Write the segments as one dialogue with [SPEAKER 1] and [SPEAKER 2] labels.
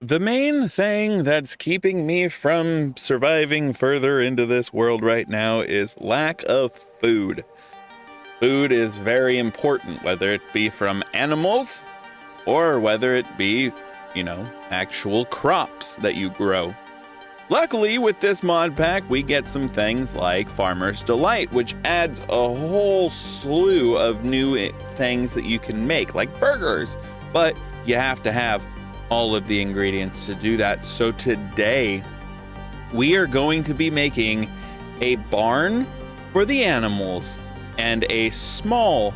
[SPEAKER 1] The main thing that's keeping me from surviving further into this world right now is lack of food. Food is very important, whether it be from animals or whether it be, actual crops that you grow. Luckily, with this mod pack, we get some things like Farmer's Delight, which adds a whole slew of new things that you can make, like burgers. But you have to have all of the ingredients to do that. So today, we are going to be making a barn for the animals and a small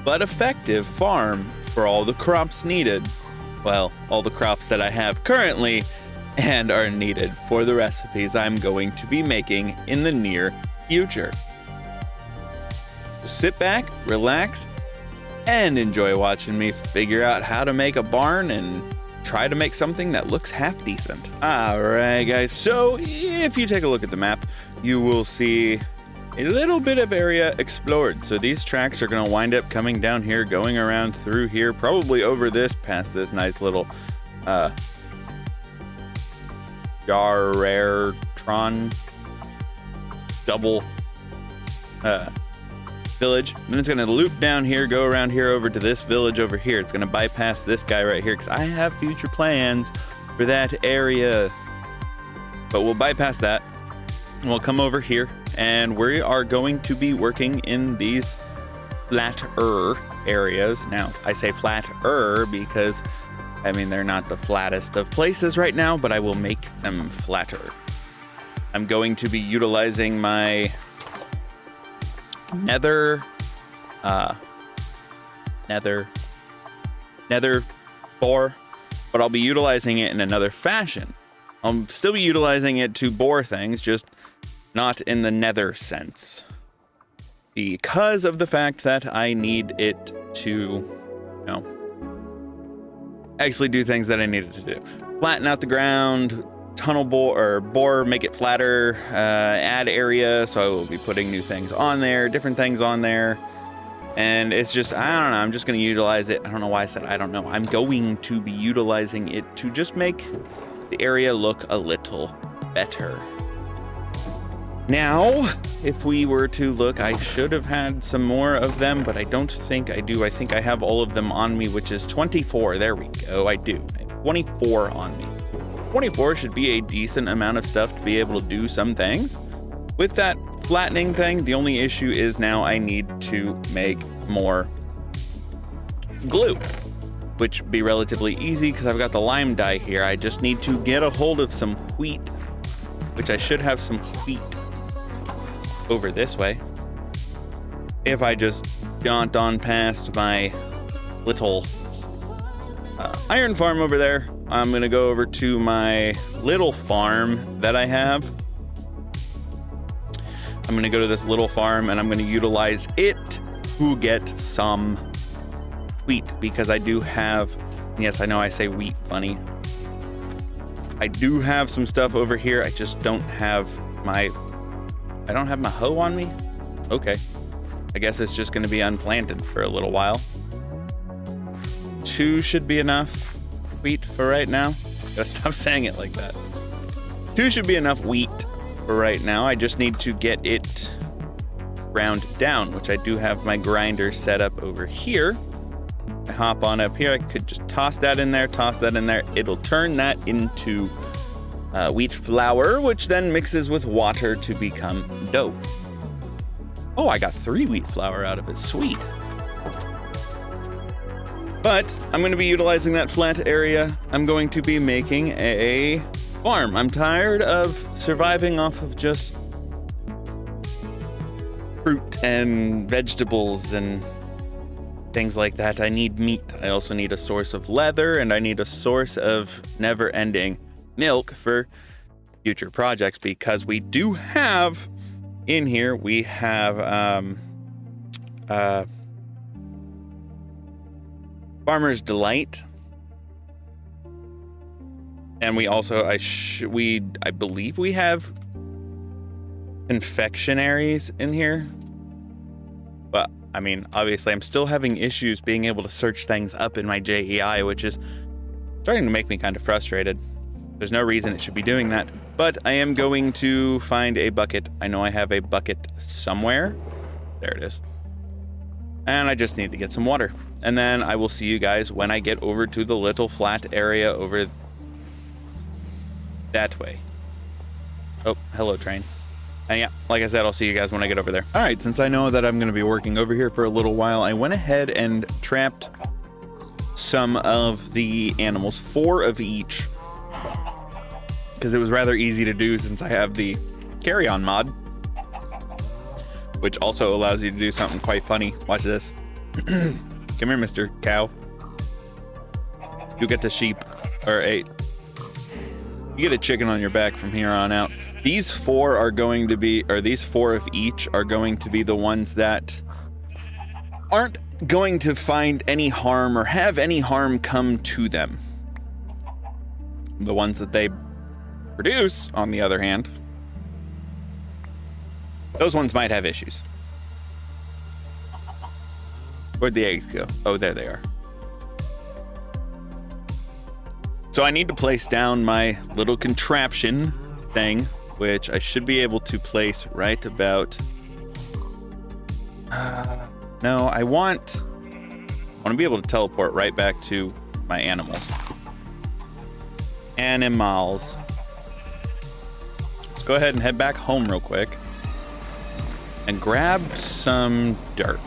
[SPEAKER 1] but effective farm for all the crops needed. Well, all the crops that I have currently and are needed for the recipes I'm going to be making in the near future. Just sit back, relax, and enjoy watching me figure out how to make a barn and try to make something that looks half decent. All right, guys. So if you take a look at the map, you will see a little bit of area explored. So these tracks are going to wind up coming down here, going around through here, probably over this, past this nice little Yarrertron double village. Then it's going to loop down here, go around here over to this village over here. It's going to bypass this guy right here because I have future plans for that area. But we'll bypass that. We'll come over here and we are going to be working in these flatter areas. Now, I say flatter because, they're not the flattest of places right now, but I will make them flatter. I'm going to be utilizing my nether bore, but I'll be utilizing it in another fashion. I'll still be utilizing it to bore things, just not in the nether sense, because of the fact that I need it to, actually do things that I needed to do. Flatten out the ground, tunnel bore, make it flatter, add area, so I will be putting new things on there, different things on there, and it's just, I don't know, I'm just going to utilize it. I don't know why I said I don't know. I'm going to be utilizing it to just make the area look a little better. Now, if we were to look, I should have had some more of them, but I don't think I do. I think I have all of them on me, which is 24. There we go. I do. I have 24 on me. 24 should be a decent amount of stuff to be able to do some things. With that flattening thing, the only issue is now I need to make more glue, which would be relatively easy because I've got the lime dye here. I just need to get a hold of some wheat, which I should have some wheat over this way. If I just jaunt on past my little iron farm over there, I'm gonna go over to my little farm that I have. I'm gonna go to this little farm and I'm gonna utilize it to get some wheat, because I do have, yes, I know I say wheat funny. I do have some stuff over here. I just don't have my hoe on me. Okay. I guess it's just going to be unplanted for a little while. 2 should be enough wheat for right now. Gotta stop saying it like that. 2 should be enough wheat for right now. I just need to get it ground down, which I do have my grinder set up over here. I hop on up here. I could just toss that in there. It'll turn that into wheat flour, which then mixes with water to become dough. Oh, I got 3 wheat flour out of it. Sweet. But I'm going to be utilizing that flat area. I'm going to be making a farm. I'm tired of surviving off of just fruit and vegetables and things like that. I need meat. I also need a source of leather, and I need a source of never-ending milk for future projects, because we do have in here, we have Farmer's Delight, and we also I believe we have confectionaries in here. But obviously I'm still having issues being able to search things up in my JEI, which is Starting to make me kind of frustrated. There's no reason it should be doing that, but I am going to find a bucket. I know I have a bucket somewhere. There it is. And I just need to get some water. And then I will see you guys when I get over to the little flat area over that way. Oh, hello, train. And yeah, like I said, I'll see you guys when I get over there. All right, since I know that I'm going to be working over here for a little while, I went ahead and trapped some of the animals, 4 of each, because it was rather easy to do since I have the carry-on mod, which also allows you to do something quite funny. Watch this. Come here, Mr. Cow. You get the sheep, or you get a chicken on your back from here on out. These 4 are going to be, or these 4 of each are going to be the ones that aren't going to find any harm or have any harm come to them. The ones that they produce, on the other hand, those ones might have issues. Where'd the eggs go? Oh, there they are. So I need to place down my little contraption thing, which I should be able to place right about... No, I want to be able to teleport right back to my animals. Animals. Let's go ahead and head back home real quick and grab some dirt.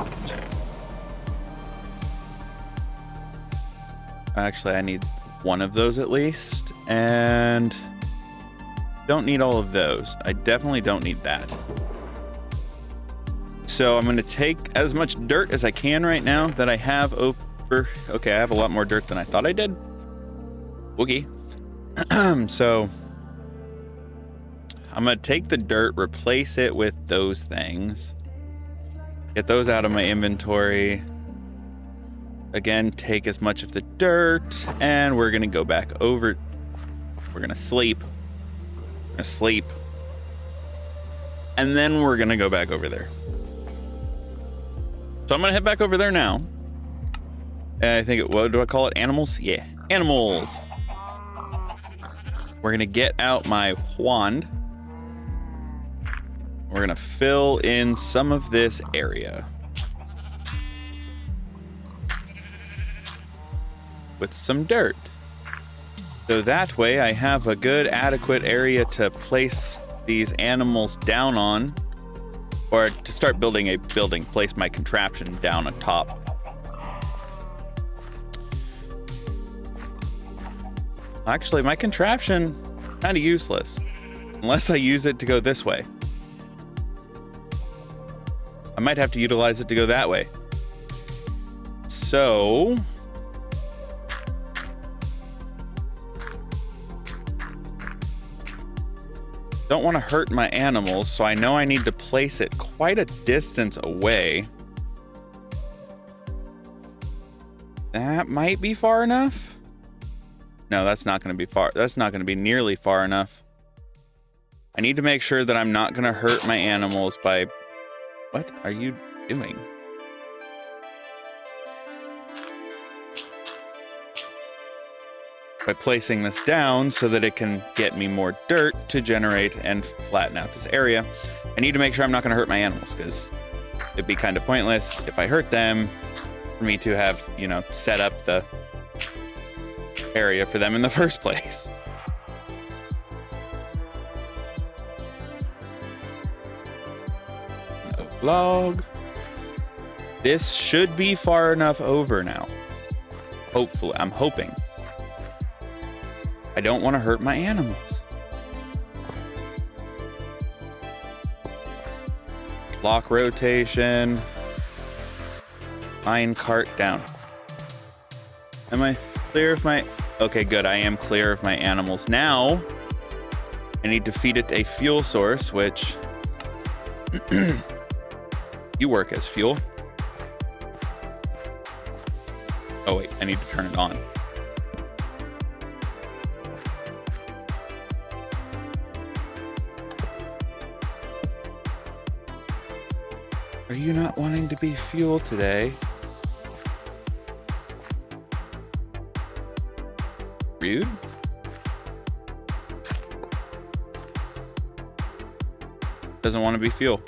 [SPEAKER 1] Actually, I need 1 of those at least, and don't need all of those. I definitely don't need that. So I'm going to take as much dirt as I can right now that I have over... Okay, I have a lot more dirt than I thought I did. Woogie. So I'm going to take the dirt, replace it with those things. Get those out of my inventory. Again, take as much of the dirt, and we're going to go back over. We're going to sleep. We're going to sleep. And then we're going to go back over there. So I'm going to head back over there now. And I think, what do I call it? Animals? Yeah, animals. We're going to get out my wand. We're going to fill in some of this area with some dirt. So that way I have a good adequate area to place these animals down on, or to start building a building, place my contraption down on top. Actually, my contraption, kind of useless, unless I use it to go this way. I might have to utilize it to go that way. So don't want to hurt my animals, so I know I need to place it quite a distance away. That might be far enough. No, that's not going to be far. That's not going to be nearly far enough. I need to make sure that I'm not going to hurt my animals by... What are you doing? By placing this down so that it can get me more dirt to generate and flatten out this area. I need to make sure I'm not going to hurt my animals, because it'd be kind of pointless if I hurt them for me to have, you know, set up the area for them in the first place. No log. This should be far enough over now. Hopefully, I'm hoping. I don't want to hurt my animals. Lock rotation. Mine cart down. Am I clear of my... Okay, good. I am clear of my animals. Now, I need to feed it a fuel source, which... you work as fuel. Oh, wait. I need to turn it on. Are you not wanting to be fuel today? rude. Doesn't want to be fuel.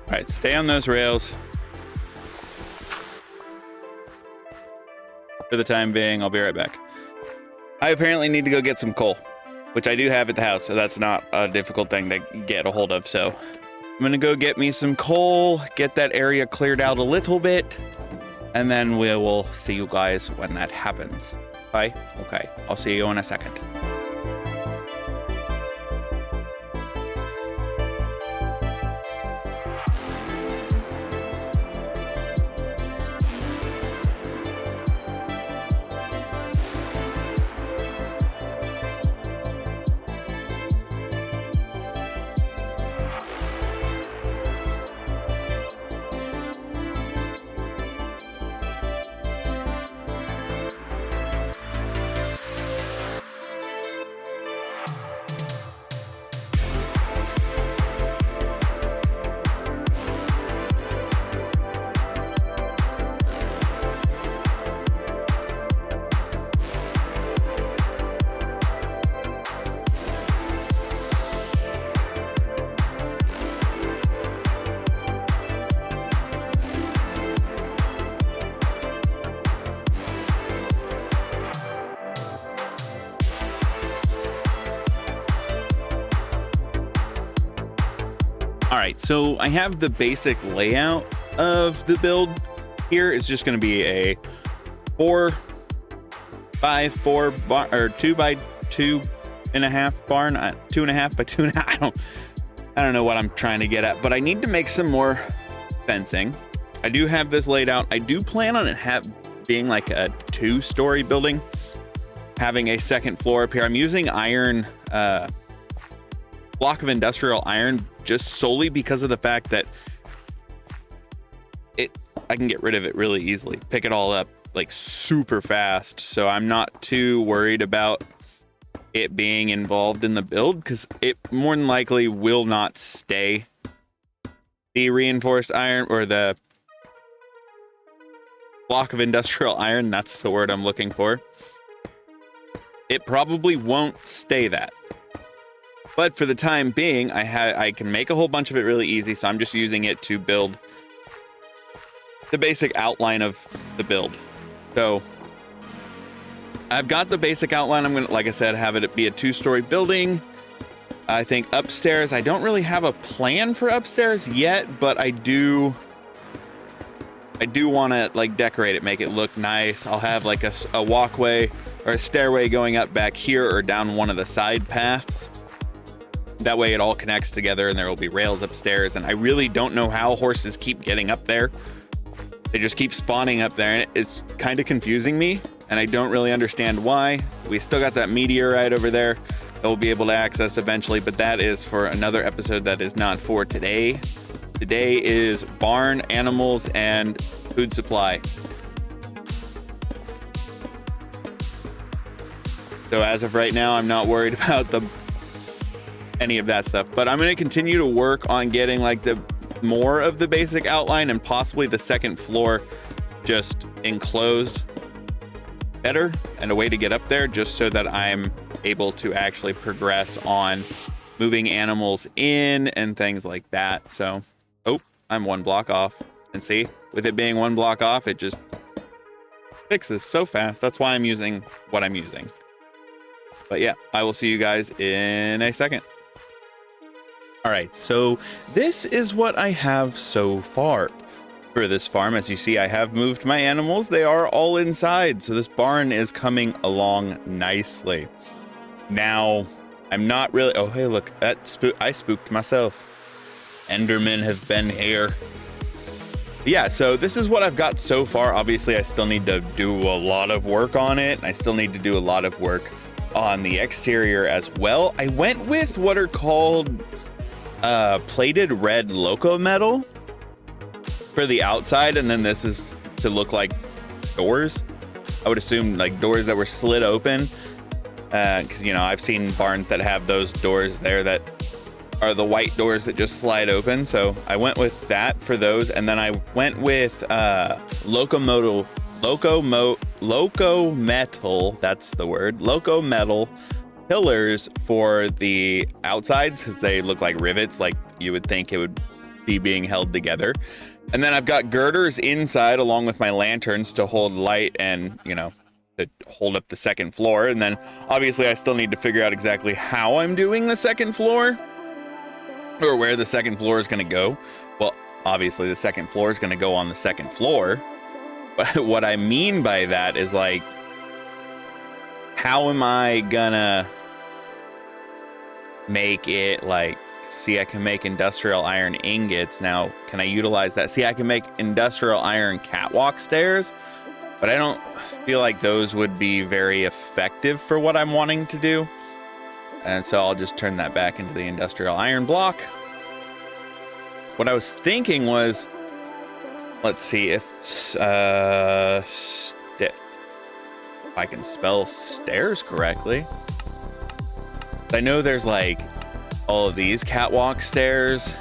[SPEAKER 1] All right, stay on those rails. For the time being, I'll be right back. I apparently need to go get some coal, which I do have at the house, so that's not a difficult thing to get a hold of. So I'm gonna go get me some coal, get that area cleared out a little bit, and then we will see you guys when that happens. Bye? Okay, I'll see you in a second. All right, so I have the basic layout of the build here. It's just going to be a 4x4 barn, or 2x2.5 barn, 2.5 by 2.5. I don't know what I'm trying to get at, but I need to make some more fencing. I do have this laid out. I do plan on it being like a 2-story building, having a second floor up here. I'm using iron, block of industrial iron, just solely because of the fact that I can get rid of it really easily, pick it all up like super fast. So I'm not too worried about it being involved in the build, because it more than likely will not stay the reinforced iron, or the block of industrial iron. That's the word I'm looking for. It probably won't stay that. But for the time being, I can make a whole bunch of it really easy, so I'm just using it to build the basic outline of the build. So I've got the basic outline. I'm gonna, like I said, have it be a 2-story building. I think upstairs, I don't really have a plan for upstairs yet, but I do want to like decorate it, make it look nice. I'll have like a walkway or a stairway going up back here or down one of the side paths. That way it all connects together and there will be rails upstairs. And I really don't know how horses keep getting up there. They just keep spawning up there, and it's kind of confusing me, and I don't really understand why. We still got that meteorite over there that we'll be able to access eventually, but that is for another episode that is not for today. Today is barn, animals, and food supply. So as of right now, I'm not worried about any of that stuff, but I'm going to continue to work on getting like the more of the basic outline and possibly the second floor just enclosed better, and a way to get up there just so that I'm able to actually progress on moving animals in and things like that. So, oh, I'm 1 block off, and see, with it being 1 block off, it just fixes so fast. That's why I'm using what I'm using. But yeah, I will see you guys in a second. All right, so this is what I have so far for this farm. As you see, I have moved my animals. They are all inside, so this barn is coming along nicely. Now, I'm not really... Oh, hey, look, I spooked myself. Endermen have been here. Yeah, so this is what I've got so far. Obviously, I still need to do a lot of work on it, and I still need to do a lot of work on the exterior as well. I went with what are called plated red loco metal for the outside, and then this is to look like doors. I would assume like doors that were slid open, because you know, I've seen barns that have those doors there that are the white doors that just slide open. So I went with that for those. And then I went with Loco Metal, that's the word, Loco Metal pillars for the outsides because they look like rivets, like you would think it would be being held together. And then I've got girders inside along with my lanterns to hold light and, you know, to hold up the second floor. And then obviously I still need to figure out exactly how I'm doing the second floor or where the second floor is going to go. Well, obviously the second floor is going to go on the second floor. But what I mean by that is, like, how am I gonna make it, like, see, I can make industrial iron ingots. Now, can I utilize that? See, I can make industrial iron catwalk stairs, but I don't feel like those would be very effective for what I'm wanting to do. And so I'll just turn that back into the industrial iron block. What I was thinking was, let's see if I can spell stairs correctly. I know there's like all of these catwalk stairs.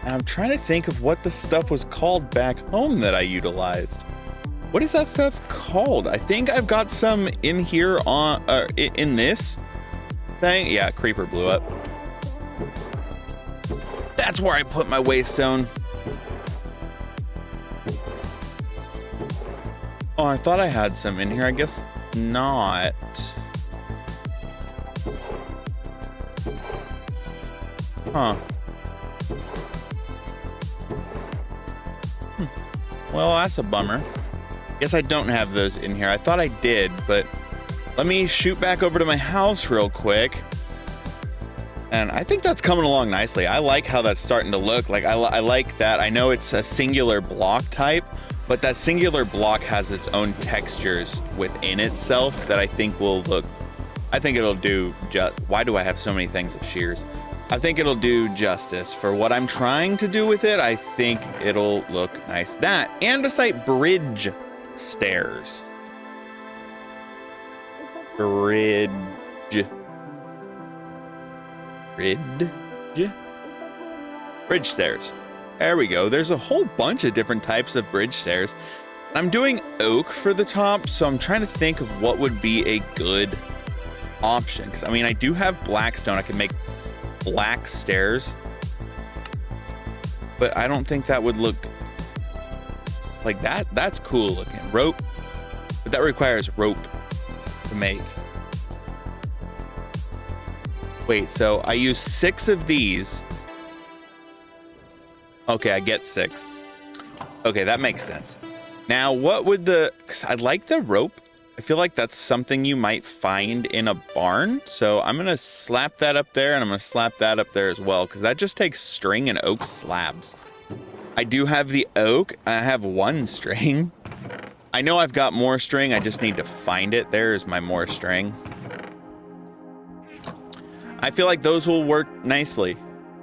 [SPEAKER 1] And I'm trying to think of what the stuff was called back home that I utilized. What is that stuff called? I think I've got some in here on in this thing. Yeah, creeper blew up. That's where I put my waystone. Oh, I thought I had some in here. I guess not. Huh. Well, that's a bummer. Guess I don't have those in here. I thought I did, but let me shoot back over to my house real quick. And I think that's coming along nicely. I like how that's starting to look. Like, I like that. I know it's a singular block type, but that singular block has its own textures within itself that I think will look, I think it'll do just, why do I have so many things of shears? I think it'll do justice for what I'm trying to do with it. I think it'll look nice. That, andesite bridge stairs. Bridge stairs. There we go. There's a whole bunch of different types of bridge stairs. I'm doing oak for the top, so I'm trying to think of what would be a good option. Because, I mean, I do have blackstone. I can make black stairs. But I don't think that would look like that. That's cool looking. Rope. But that requires rope to make. Wait, so I use 6 of these. Okay, I get 6. Okay, that makes sense. Now, what would because I like the rope. I feel like that's something you might find in a barn. So I'm going to slap that up there, and I'm going to slap that up there as well, because that just takes string and oak slabs. I do have the oak. I have 1 string. I know I've got more string. I just need to find it. There's my more string. I feel like those will work nicely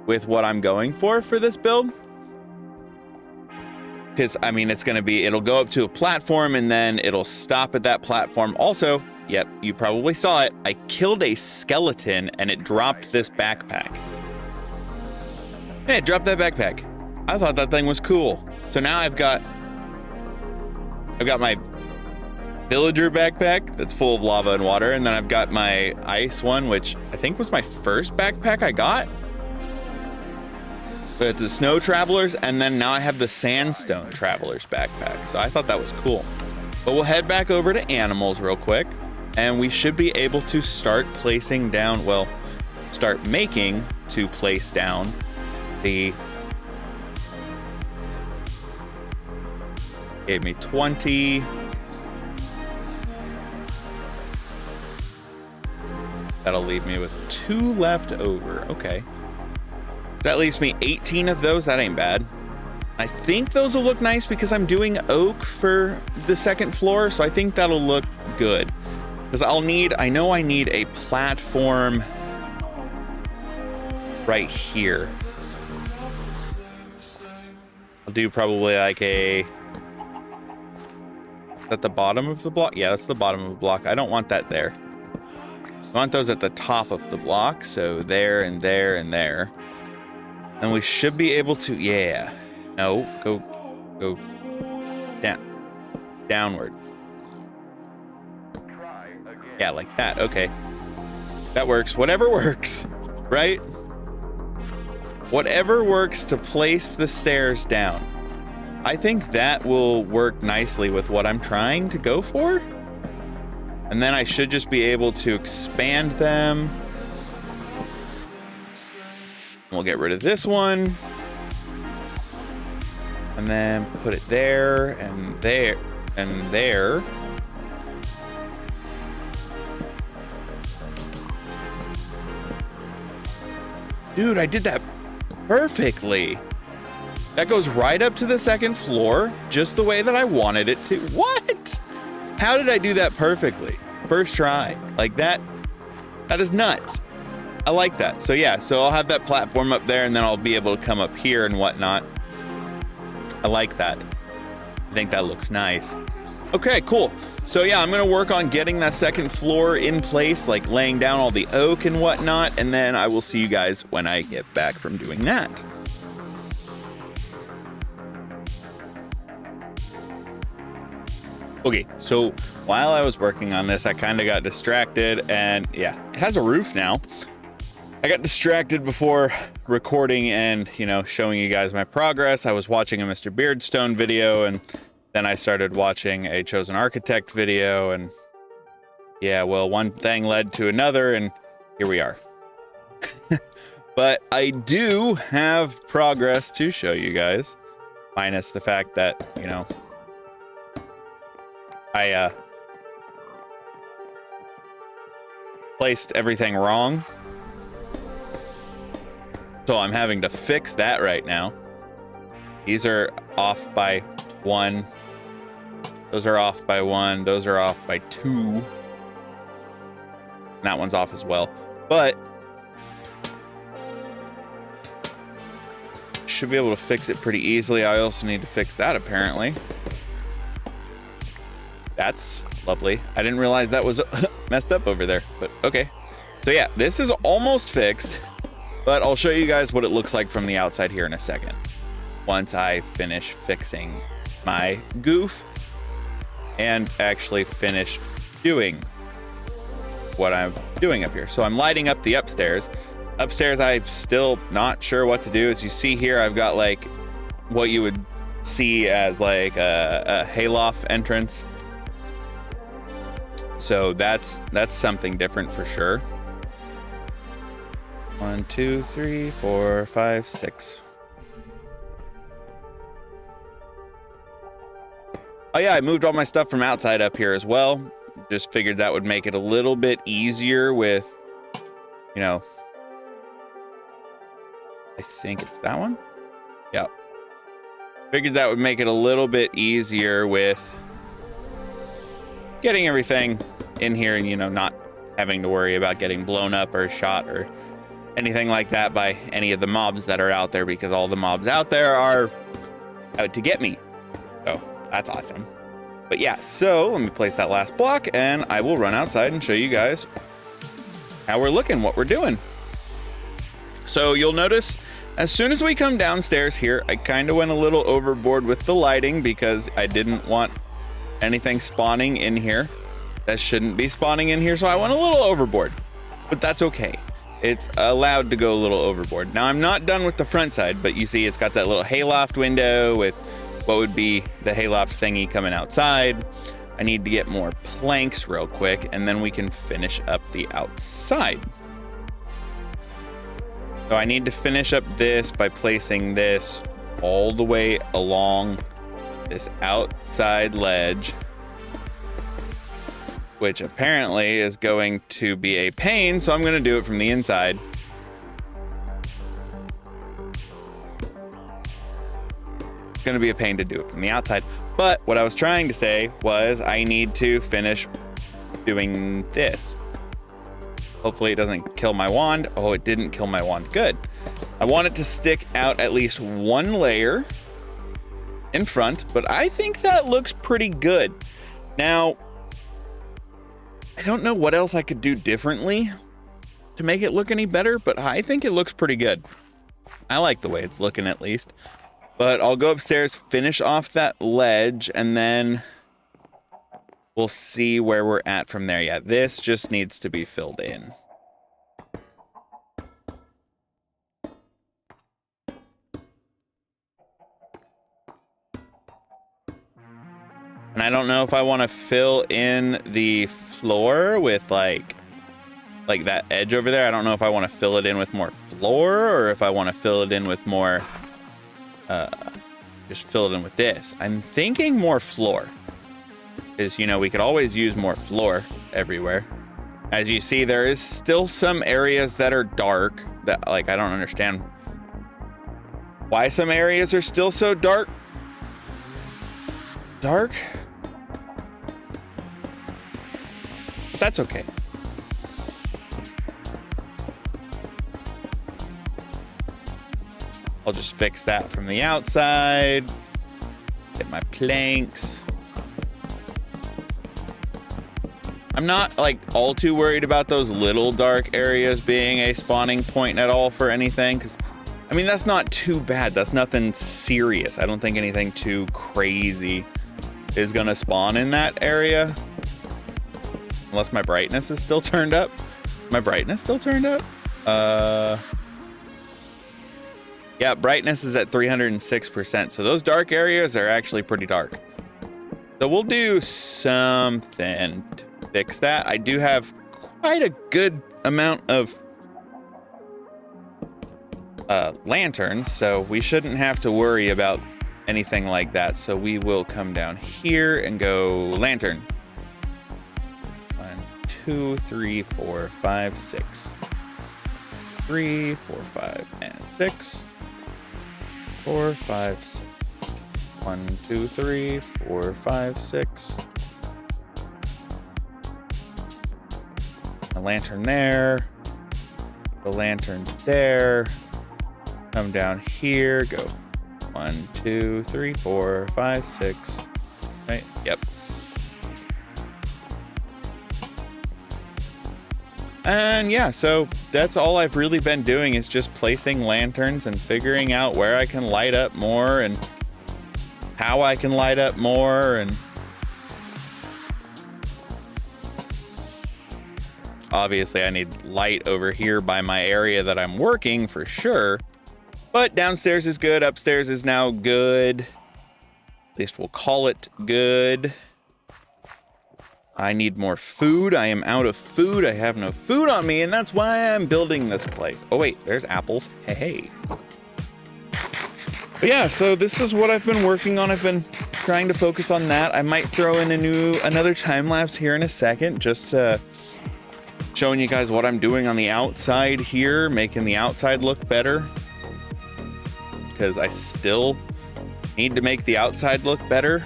[SPEAKER 1] with what I'm going for this build. Because, I mean, it'll go up to a platform and then it'll stop at that platform. Also, yep, you probably saw it. I killed a skeleton and it dropped this backpack. Hey, it dropped that backpack. I thought that thing was cool. So now I've got my villager backpack that's full of lava and water, and then I've got my ice one, which I think was my first backpack I got. But the snow travelers, and then now I have the sandstone travelers backpack. So I thought that was cool. But we'll head back over to animals real quick, and we should be able to start placing down, well, start making to place down the, gave me 20. That'll leave me with 2 left over. Okay. That leaves me 18 of those. That ain't bad. I think those will look nice because I'm doing oak for the second floor, so I think that'll look good. Because I know I need a platform right here. I'll do probably like is that the bottom of the block? Yeah, that's the bottom of the block. I don't want that there. I want those at the top of the block, so there and there and there. And we should be able to, yeah. No, go down, downward. Yeah, like that, okay. That works, whatever works, right? Whatever works to place the stairs down. I think that will work nicely with what I'm trying to go for. And then I should just be able to expand them. We'll get rid of this one. And then put it there and there and there. Dude, I did that perfectly. That goes right up to the second floor, just the way that I wanted it to. What? How did I do that perfectly? First try. Like that is nuts. I like that. So yeah, so I'll have that platform up there and then I'll be able to come up here and whatnot. I like that. I think that looks nice. Okay, cool. So yeah, I'm gonna work on getting that second floor in place, like laying down all the oak and whatnot, and then I will see you guys when I get back from doing that. Okay, so while I was working on this, I kind of got distracted, and yeah, it has a roof now. I got distracted before recording and, you know, showing you guys my progress. I was watching a Mr. Beardstone video, and then I started watching a Chosen Architect video, and yeah, well, one thing led to another, and here we are. But I do have progress to show you guys, minus the fact that, you know, I placed everything wrong. So I'm having to fix that right now. These are off by 1. Those are off by 1. Those are off by 2. And that one's off as well. But should be able to fix it pretty easily. I also need to fix that apparently. That's lovely. I didn't realize that was messed up over there, but okay. So yeah, this is almost fixed, but I'll show you guys what it looks like from the outside here in a second. Once I finish fixing my goof and actually finish doing what I'm doing up here. So I'm lighting up the upstairs. Upstairs, I'm still not sure what to do. As you see here, I've got like what you would see as like a hayloft entrance. So that's something different for sure. 1, 2, 3, 4, 5, 6. Oh yeah, I moved all my stuff from outside up here as well. Just figured that would make it a little bit easier with, you know, I think it's that one. Yeah. Figured that would make it a little bit easier with getting everything in here and, you know, not having to worry about getting blown up or shot or anything like that by any of the mobs that are out there, because all the mobs out there are out to get me. So that's awesome. But yeah, so let me place that last block and I will run outside and show you guys how we're looking, what we're doing. So you'll notice as soon as we come downstairs here, I kind of went a little overboard with the lighting because I didn't want anything spawning in here that shouldn't be spawning in here. So I went a little overboard, but that's okay. It's allowed to go a little overboard. Now I'm not done with the front side, but you see it's got that little hayloft window with what would be the hayloft thingy coming outside. I need to get more planks real quick and then we can finish up the outside. So I need to finish up this by placing this all the way along this outside ledge, which apparently is going to be a pain, so I'm going to do it from the inside. It's going to be a pain to do it from the outside, but what I was trying to say was I need to finish doing this. Hopefully it doesn't kill my wand. Oh, it didn't kill my wand. Good. I want it to stick out at least one layer in front, but I think that looks pretty good. Now, I don't know what else I could do differently to make it look any better, but I think it looks pretty good. I like the way it's looking at least. But I'll go upstairs, finish off that ledge, and then we'll see where we're at from there. Yeah, this just needs to be filled in. And I don't know if I want to fill in the floor with like that edge over there. I don't know if I want to fill it in with more floor or if I want to fill it in with more, just fill it in with this. I'm thinking more floor. Because, you know, we could always use more floor everywhere. As you see, there is still some areas that are dark that, like, I don't understand why some areas are still so dark. But that's okay. I'll just fix that from the outside. Get my planks. I'm not like all too worried about those little dark areas being a spawning point at all for anything. Because, I mean, that's not too bad. That's nothing serious. I don't think anything too crazy is going to spawn in that area. Unless my brightness is still turned up. My brightness still turned up? Yeah, brightness is at 306%. So those dark areas are actually pretty dark. So we'll do something to fix that. I do have quite a good amount of lanterns, so we shouldn't have to worry about anything like that. So we will come down here and go lantern. 1, 2, 3, 4, 5, 6. 3, 4, 5, and 6. 4, 5, 6. 1, 2, 3, 4, 5, 6. A lantern there. The lantern there. Come down here. Go 1, 2, 3, 4, 5, 6. Right? Yep. And yeah, so that's all I've really been doing is just placing lanterns and figuring out where I can light up more and how I can light up more. And obviously I need light over here by my area that I'm working for sure. But downstairs is good. Upstairs is now good. At least we'll call it good. I need more food. I am out of food. I have no food on me, and that's why I'm building this place. Oh wait, there's apples. Hey, hey. But yeah, so this is what I've been working on. I've been trying to focus on that. I might throw in another time lapse here in a second, just showing you guys what I'm doing on the outside here, making the outside look better. Because I still need to make the outside look better.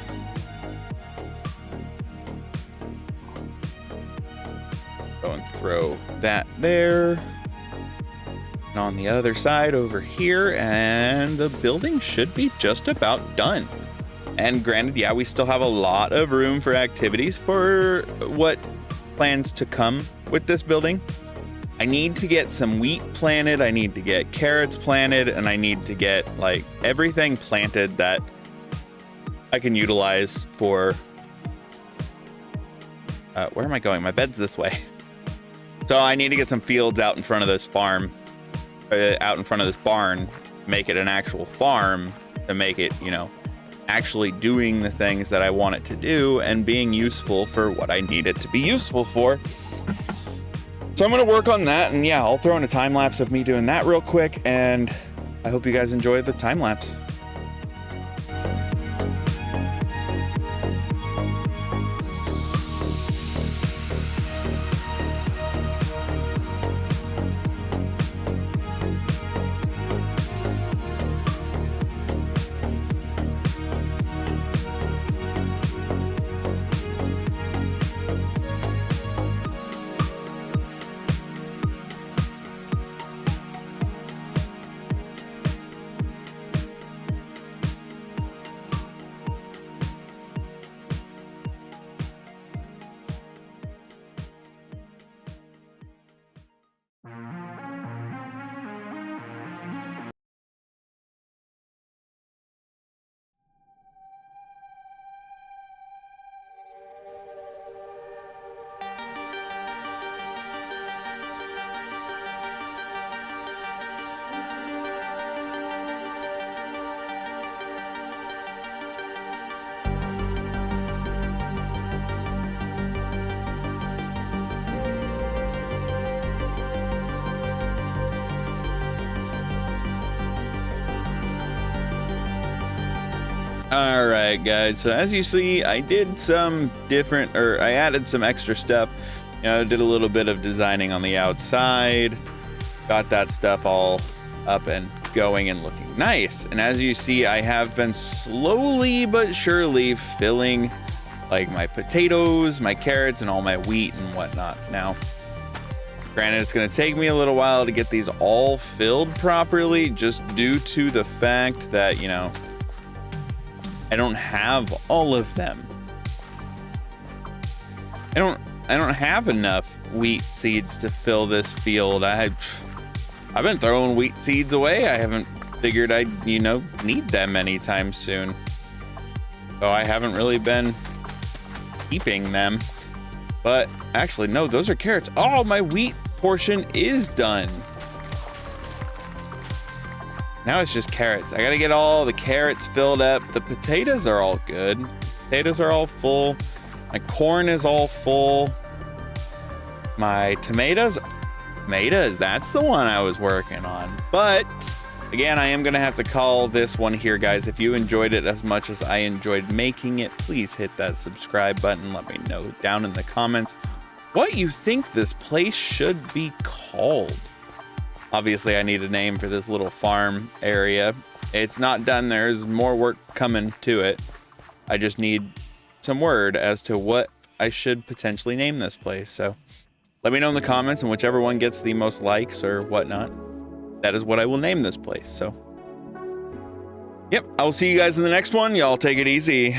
[SPEAKER 1] Go and throw that there. And on the other side over here, and the building should be just about done. And granted, yeah, we still have a lot of room for activities for what plans to come with this building. I need to get some wheat planted, I need to get carrots planted, and I need to get like everything planted that I can utilize for where am I going? My bed's this way. So I need to get some fields out in front of this farm, out in front of this barn, make it an actual farm, to make it, you know, actually doing the things that I want it to do and being useful for what I need it to be useful for. So I'm going to work on that, and yeah, I'll throw in a time lapse of me doing that real quick, and I hope you guys enjoy the time lapse. All right, guys. So as you see, I did some different, or I added some extra stuff. You know, did a little bit of designing on the outside, got that stuff all up and going and looking nice. And as you see, I have been slowly but surely filling like my potatoes, my carrots, and all my wheat and whatnot. Now, granted, it's going to take me a little while to get these all filled properly, just due to the fact that, you know, I don't have all of them. I don't have enough wheat seeds to fill this field. I've been throwing wheat seeds away. I haven't figured I'd, you know, need them anytime soon. So I haven't really been keeping them. But actually, no, those are carrots. Oh, my wheat portion is done. Now it's just carrots. I gotta get all the carrots filled up. The potatoes are all good. Potatoes are all full. My corn is all full. My tomatoes, that's the one I was working on. But again, I am gonna have to call this one here, guys. If you enjoyed it as much as I enjoyed making it, please hit that subscribe button. Let me know down in the comments what you think this place should be called. Obviously, I need a name for this little farm area. It's not done. There's more work coming to it. I just need some word as to what I should potentially name this place. So let me know in the comments, and whichever one gets the most likes or whatnot, that is what I will name this place. So, yep, I will see you guys in the next one. Y'all take it easy.